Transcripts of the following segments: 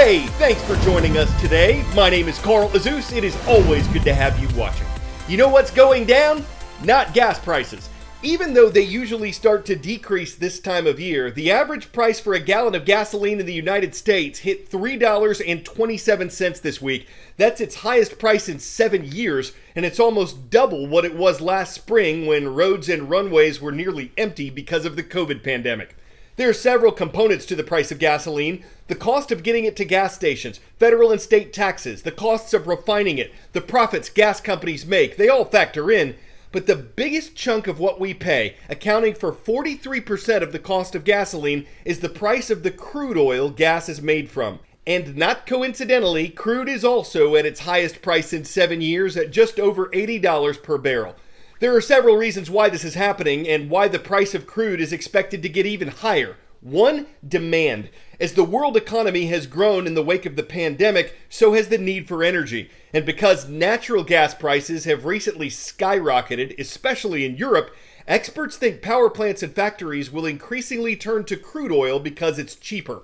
Hey, thanks for joining us today. My name is Carl Azus. It is always good to have you watching. You know what's going down? Not gas prices. Even though they usually start to decrease this time of year, the average price for a gallon of gasoline in the United States hit $3.27 this week. That's its highest price in 7 years, and it's almost double what it was last spring when roads and runways were nearly empty because of the COVID pandemic. There are several components to the price of gasoline: the cost of getting it to gas stations, federal and state taxes, the costs of refining it, the profits gas companies make. They all factor in. But the biggest chunk of what we pay, accounting for 43% of the cost of gasoline, is the price of the crude oil gas is made from. And not coincidentally, crude is also at its highest price in 7 years at just over $80 per barrel. There are several reasons why this is happening and why the price of crude is expected to get even higher. One, demand. As the world economy has grown in the wake of the pandemic, so has the need for energy. And because natural gas prices have recently skyrocketed, especially in Europe, experts think power plants and factories will increasingly turn to crude oil because it's cheaper.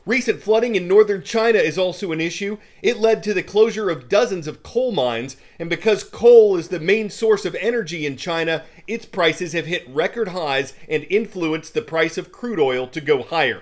Recent flooding in northern China is also an issue. It led to the closure of dozens of coal mines, and because coal is the main source of energy in China, its prices have hit record highs and influenced the price of crude oil to go higher.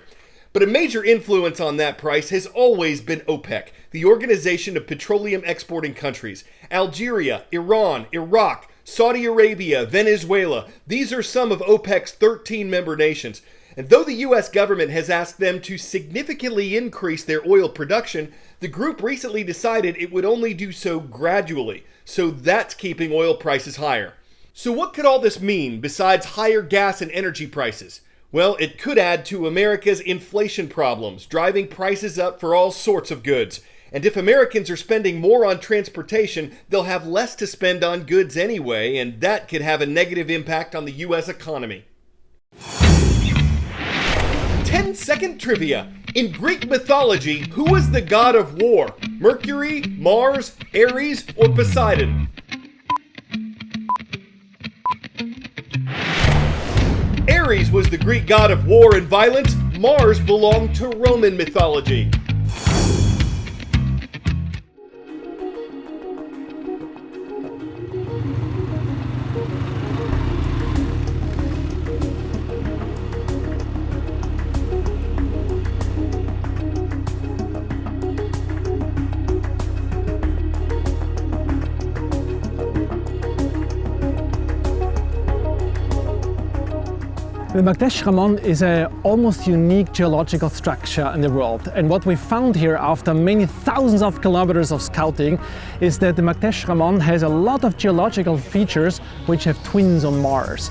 But a major influence on that price has always been OPEC, the Organization of Petroleum Exporting Countries. Algeria, Iran, Iraq, Saudi Arabia, Venezuela, these are some of OPEC's 13 member nations. And though the U.S. government has asked them to significantly increase their oil production, the group recently decided it would only do so gradually. So that's keeping oil prices higher. So what could all this mean besides higher gas and energy prices? Well, it could add to America's inflation problems, driving prices up for all sorts of goods. And if Americans are spending more on transportation, they'll have less to spend on goods anyway, and that could have a negative impact on the U.S. economy. 10-second trivia. In Greek mythology, who was the god of war? Mercury, Mars, Ares, or Poseidon? Ares was the Greek god of war and violence. Mars belonged to Roman mythology. The Magnesh Ramon is an almost unique geological structure in the world, and what we found here after many thousands of kilometers of scouting is that the Magnesh Ramon has a lot of geological features which have twins on Mars.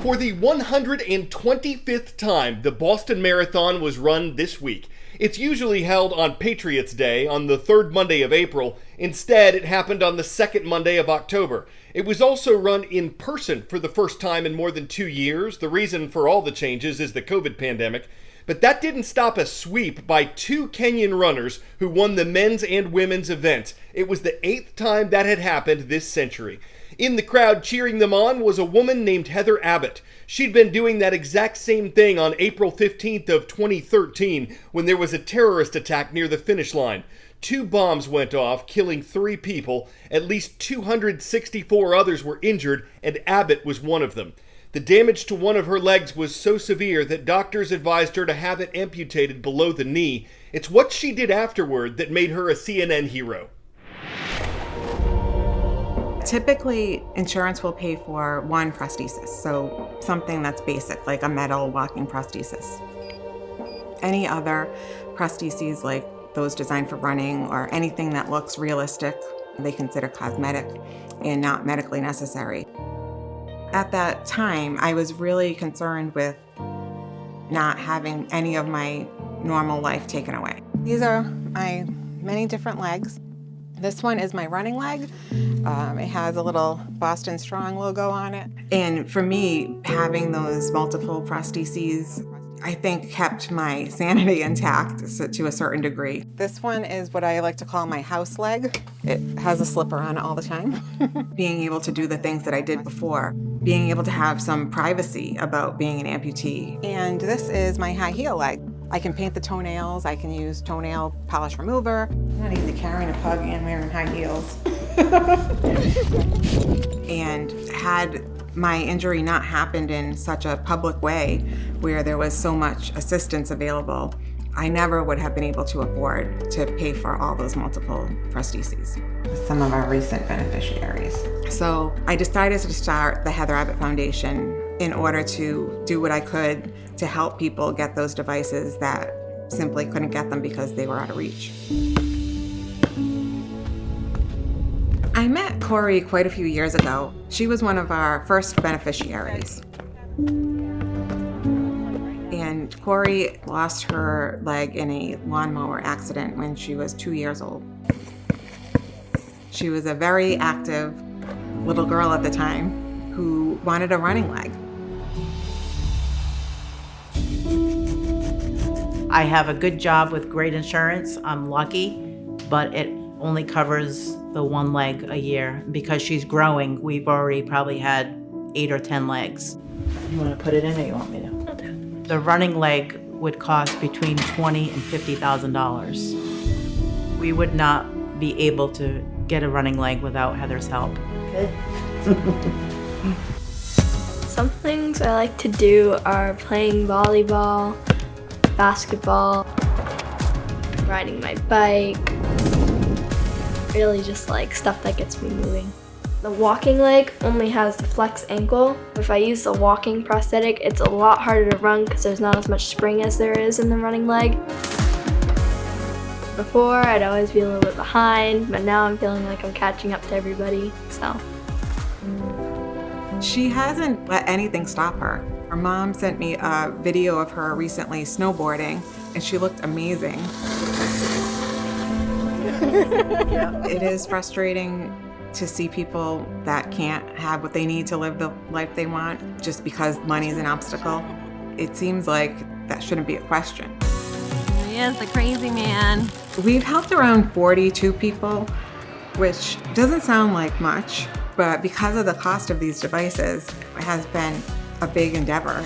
For the 125th time, the Boston Marathon was run this week. It's usually held on Patriots' Day on the third Monday of April. Instead, it happened on the second Monday of October. It was also run in person for the first time in more than 2 years. The reason for all the changes is the COVID pandemic. But that didn't stop a sweep by two Kenyan runners who won the men's and women's events. It was the 8th time that had happened this century. In the crowd cheering them on was a woman named Heather Abbott. She'd been doing that exact same thing on April 15th of 2013 when there was a terrorist attack near the finish line. 2 bombs went off, killing 3 people. At least 264 others were injured, and Abbott was one of them. The damage to one of her legs was so severe that doctors advised her to have it amputated below the knee. It's what she did afterward that made her a CNN hero. Typically, insurance will pay for one prosthesis, so something that's basic, like a metal walking prosthesis. Any other prostheses, like those designed for running or anything that looks realistic, they consider cosmetic and not medically necessary. At that time, I was really concerned with not having any of my normal life taken away. These are my many different legs. This one is my running leg. It has a little Boston Strong logo on it. And for me, having those multiple prostheses, I think kept my sanity intact to a certain degree. This one is what I like to call my house leg. It has a slipper on it all the time. Being able to do the things that I did before, being able to have some privacy about being an amputee. And this is my high heel leg. I can paint the toenails, I can use toenail polish remover. Not easy carrying a pug and wearing high heels. And had my injury not happened in such a public way where there was so much assistance available, I never would have been able to afford to pay for all those multiple prostheses. Some of our recent beneficiaries. So I decided to start the Heather Abbott Foundation in order to do what I could to help people get those devices that simply couldn't get them because they were out of reach. I met Corey quite a few years ago. She was one of our first beneficiaries. And Corey lost her leg in a lawnmower accident when she was 2 years old. She was a very active little girl at the time who wanted a running leg. I have a good job with great insurance. I'm lucky, but it only covers the one leg a year. Because she's growing, we've already probably had 8 or 10 legs. You want to put it in or you want me to? I'll do it. The running leg would cost between $20,000 and $50,000. We would not be able to get a running leg without Heather's help. Okay. Some things I like to do are playing volleyball, basketball, riding my bike, really just like stuff that gets me moving. The walking leg only has the flex ankle. If I use the walking prosthetic, it's a lot harder to run because there's not as much spring as there is in the running leg. Before, I'd always be a little bit behind, but now I'm feeling like I'm catching up to everybody, so. She hasn't let anything stop her. Her mom sent me a video of her recently snowboarding, and she looked amazing. It is frustrating to see people that can't have what they need to live the life they want just because money is an obstacle. It seems like that shouldn't be a question. He is the crazy man. We've helped around 42 people, which doesn't sound like much, but because of the cost of these devices, it has been a big endeavor.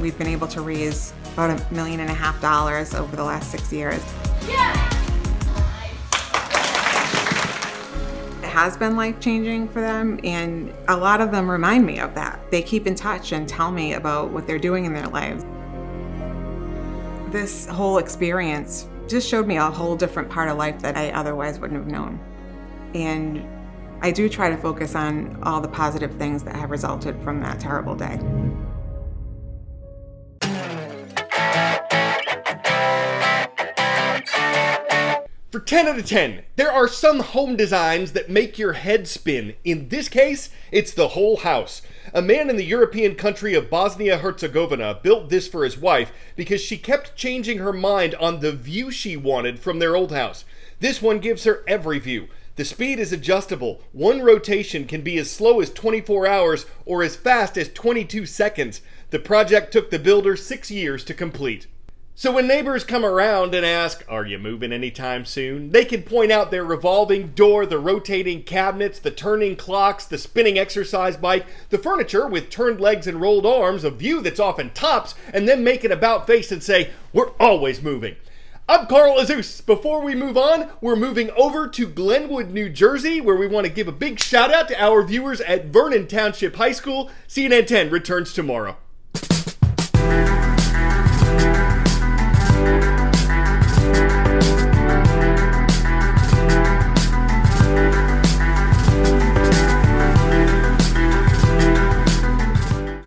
We've been able to raise about $1.5 million over the last 6 years. Yeah! It has been life-changing for them, and a lot of them remind me of that. They keep in touch and tell me about what they're doing in their lives. This whole experience just showed me a whole different part of life that I otherwise wouldn't have known. And I do try to focus on all the positive things that have resulted from that terrible day. For 10 out of 10, there are some home designs that make your head spin. In this case, it's the whole house. A man in the European country of Bosnia-Herzegovina built this for his wife because she kept changing her mind on the view she wanted from their old house. This one gives her every view. The speed is adjustable. One rotation can be as slow as 24 hours or as fast as 22 seconds. The project took the builder 6 years to complete. So when neighbors come around and ask, "Are you moving anytime soon?" they can point out their revolving door, the rotating cabinets, the turning clocks, the spinning exercise bike, the furniture with turned legs and rolled arms, a view that's often tops, and then make an about face and say, "We're always moving." I'm Carl Azus. Before we move on, we're moving over to Glenwood, New Jersey, where we want to give a big shout out to our viewers at Vernon Township High School. CNN 10 returns tomorrow.